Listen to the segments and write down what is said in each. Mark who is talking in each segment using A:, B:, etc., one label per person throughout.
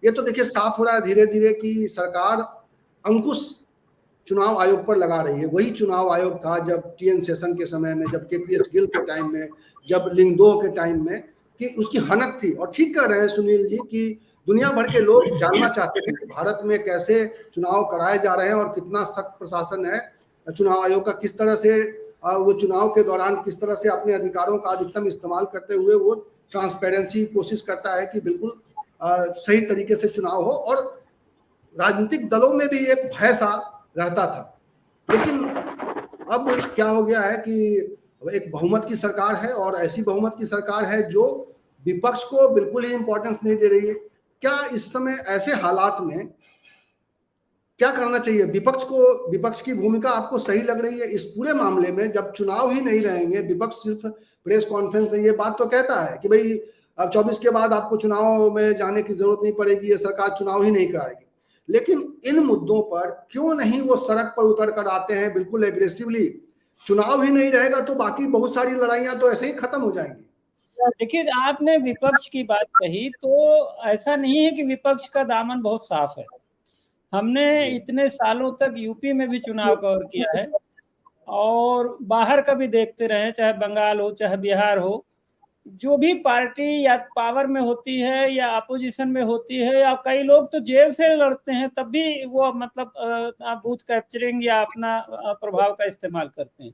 A: ये तो देखिए साफ हो रहा है धीरे धीरे कि सरकार अंकुश चुनाव आयोग पर लगा रही है। वही चुनाव आयोग था जब टीएन शेषन के समय में, जब केपीएस गिल के टाइम में, जब लिंगदोह के टाइम में, कि उसकी हनक थी। और ठीक कह रहे हैं सुनील जी कि दुनिया भर के लोग जानना चाहते थे कि भारत में कैसे चुनाव कराए जा रहे हैं और कितना सख्त प्रशासन है चुनाव आयोग का, किस तरह से वो चुनाव के दौरान किस तरह से अपने अधिकारों का अधिकतम इस्तेमाल करते हुए वो ट्रांसपेरेंसी कोशिश करता है कि बिल्कुल सही तरीके से चुनाव हो। और राजनीतिक दलों में भी एक भय सा रहता था। लेकिन अब क्या हो गया है कि एक बहुमत की सरकार है, और ऐसी बहुमत की सरकार है जो विपक्ष को बिल्कुल ही इंपॉर्टेंस नहीं दे रही है। क्या इस समय ऐसे हालात में क्या करना चाहिए विपक्ष को? विपक्ष की भूमिका आपको सही लग रही है इस पूरे मामले में? जब चुनाव ही नहीं रहेंगे, विपक्ष सिर्फ प्रेस कॉन्फ्रेंस में ये बात तो कहता है कि भाई अब 24 के बाद आपको चुनाव में जाने की जरूरत नहीं पड़ेगी, ये सरकार चुनाव ही नहीं कराएगी। लेकिन इन मुद्दों पर क्यों नहीं वो सड़क पर उतर कर आते हैं बिल्कुल एग्रेसिवली? चुनाव ही नहीं रहेगा तो बाकी बहुत सारी लड़ाइयां तो ऐसे ही खत्म हो जाएंगी।
B: देखिए, आपने विपक्ष की बात कही, तो ऐसा नहीं है कि विपक्ष का दामन बहुत साफ है। हमने इतने सालों तक यूपी में भी चुनाव कवर किया है और बाहर का भी देखते रहे, चाहे बंगाल हो चाहे बिहार हो। जो भी पार्टी या पावर में होती है या अपोजिशन में होती है, या कई लोग तो जेल से लड़ते हैं, तब भी वो मतलब बूथ कैप्चरिंग या अपना प्रभाव का इस्तेमाल करते हैं।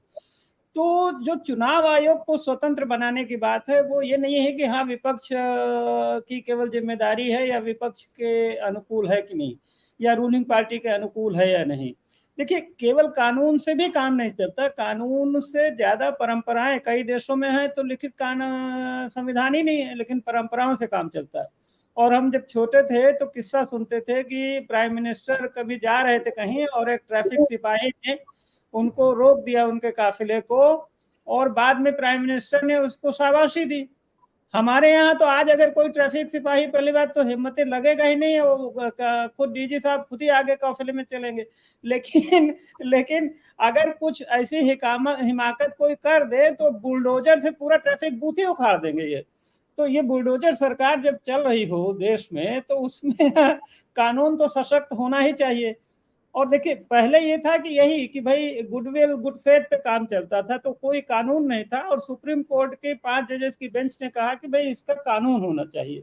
B: तो जो चुनाव आयोग को स्वतंत्र बनाने की बात है, वो ये नहीं है कि हाँ विपक्ष की केवल जिम्मेदारी है या विपक्ष के अनुकूल है कि नहीं, या रूलिंग पार्टी के अनुकूल है या नहीं। देखिए, केवल कानून से भी काम नहीं चलता। कानून से ज्यादा परंपराएं कई देशों में है, तो लिखित संविधान ही नहीं है, लेकिन परंपराओं से काम चलता है। और हम जब छोटे थे तो किस्सा सुनते थे कि प्राइम मिनिस्टर कभी जा रहे थे कहीं और एक ट्रैफिक सिपाही ने उनको रोक दिया, उनके काफिले को, और बाद में प्राइम मिनिस्टर ने उसको शाबाशी दी। हमारे यहाँ तो आज अगर कोई ट्रैफिक सिपाही, पहली बात तो हिम्मत लगेगा ही नहीं, वो खुद डीजी साहब खुद ही आगे काफिले में चलेंगे। लेकिन अगर कुछ ऐसी हिमाकत कोई कर दे तो बुलडोजर से पूरा ट्रैफिक बूथ ही उखाड़ देंगे ये। तो ये बुलडोजर सरकार जब चल रही हो देश में, तो उसमें कानून तो सशक्त होना ही चाहिए। और देखिए, पहले ये था कि यही कि भाई गुडविल गुड फेथ पे काम चलता था, तो कोई कानून नहीं था, और सुप्रीम कोर्ट के 5 जजेस की बेंच ने कहा कि भाई इसका कानून होना चाहिए।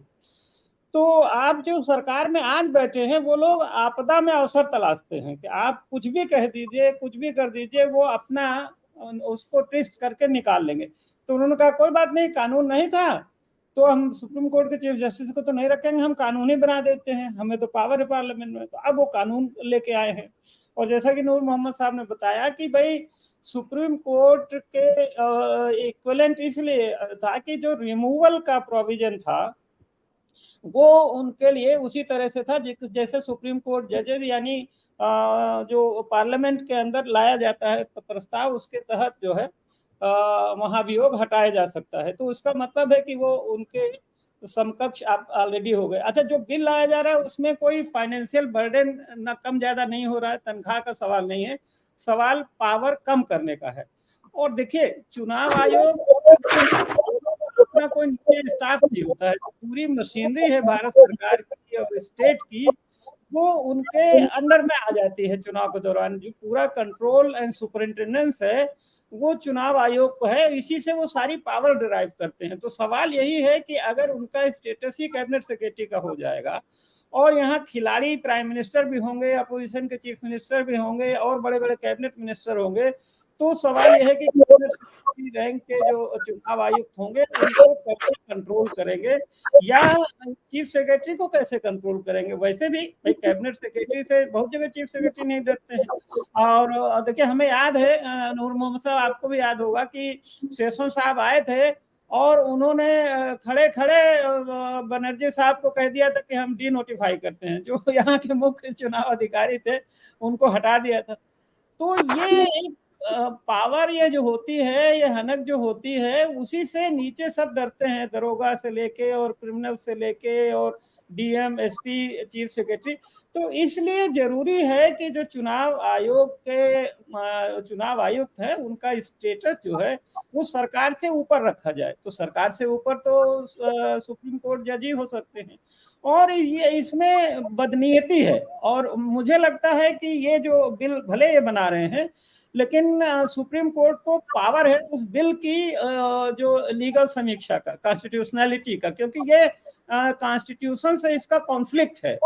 B: तो आप जो सरकार में आज बैठे हैं, वो लोग आपदा में अवसर तलाशते हैं कि आप कुछ भी कह दीजिए, कुछ भी कर दीजिए, वो अपना उसको ट्विस्ट करके निकाल लेंगे। तो उन्होंने कहा कोई बात नहीं, कानून नहीं था तो हम सुप्रीम कोर्ट के चीफ जस्टिस को तो नहीं रखेंगे, हम कानून ही बना देते हैं, हमें तो पावर है पार्लियामेंट में। तो अब वो कानून लेके आए हैं। और जैसा कि नूर मोहम्मद साहब ने बताया कि भाई सुप्रीम कोर्ट के इक्विवेलेंट इसलिए था कि जो रिमूवल का प्रोविजन था वो उनके लिए उसी तरह से था जैसे सुप्रीम कोर्ट जजेस, यानी जो पार्लियामेंट के अंदर लाया जाता है प्रस्ताव, उसके तहत जो है महाभियोग हटाया जा सकता है। तो उसका मतलब है कि वो उनके समकक्ष आप ऑलरेडी हो गए। अच्छा, जो बिल लाया जा रहा है उसमें कोई फाइनेंशियल बर्डन न कम ज्यादा नहीं हो रहा है, तनख्वाह का सवाल नहीं है, सवाल पावर कम करने का है। और देखिए, चुनाव आयोग अपना कोई नीचे स्टाफ नहीं होता है, पूरी मशीनरी है भारत सरकार की और स्टेट की, वो उनके अंडर में आ जाती है। चुनाव के दौरान जो पूरा कंट्रोल एंड सुपरिंटेंडेंस है वो चुनाव आयोग को है, इसी से वो सारी पावर डिराइव करते हैं। तो सवाल यही है कि अगर उनका स्टेटस ही कैबिनेट सेक्रेटरी का हो जाएगा और यहाँ खिलाड़ी प्राइम मिनिस्टर भी होंगे, अपोजिशन के चीफ मिनिस्टर भी होंगे और बड़े बड़े कैबिनेट मिनिस्टर होंगे, तो सवाल यह है कि कैबिनेट सेक्रेटरी रैंक के जो चुनाव आयुक्त होंगे उनको कैसे कंट्रोल करेंगे, या चीफ सेक्रेटरी को कैसे कंट्रोल करेंगे। वैसे भी भाई कैबिनेट सेक्रेटरी से बहुत जगह चीफ सेक्रेटरी नहीं डरते हैं। और देखिए, हमें याद है नूर मोहम्मद साहब, आपको भी याद होगा कि शेषन साहब आए थे और उन्होंने खड़े खड़े बनर्जी साहब को कह दिया था कि हम डी नोटिफाई करते हैं, जो यहाँ के मुख्य चुनाव अधिकारी थे उनको हटा दिया था। तो ये एक पावर ये जो होती है, ये हनक जो होती है, उसी से नीचे सब डरते हैं, दरोगा से लेके और क्रिमिनल से लेके और डीएम, एसपी, चीफ सेक्रेटरी। तो इसलिए जरूरी है कि जो चुनाव आयोग के चुनाव आयुक्त है उनका स्टेटस जो है वो सरकार से ऊपर रखा जाए। तो सरकार से ऊपर तो सुप्रीम कोर्ट जज ही हो सकते हैं, और ये इसमें बदनीयती है। और मुझे लगता है कि ये जो बिल भले ये बना रहे हैं, लेकिन सुप्रीम कोर्ट को पावर है उस बिल की जो लीगल समीक्षा का, कॉन्स्टिट्यूशनैलिटी का, क्योंकि ये कॉन्स्टिट्यूशन से इसका कॉन्फ्लिक्ट है।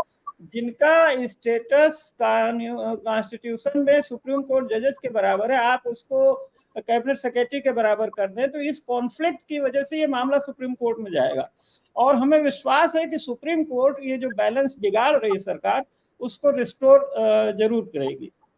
B: जिनका स्टेटस कॉन्स्टिट्यूशन में सुप्रीम कोर्ट जजेस के बराबर है, आप उसको कैबिनेट सेक्रेटरी के बराबर कर दें, तो इस कॉन्फ्लिक्ट की वजह से ये मामला सुप्रीम कोर्ट में जाएगा। और हमें विश्वास है कि सुप्रीम कोर्ट ये जो बैलेंस बिगाड़ रही है सरकार, उसको रिस्टोर जरूर करेगी।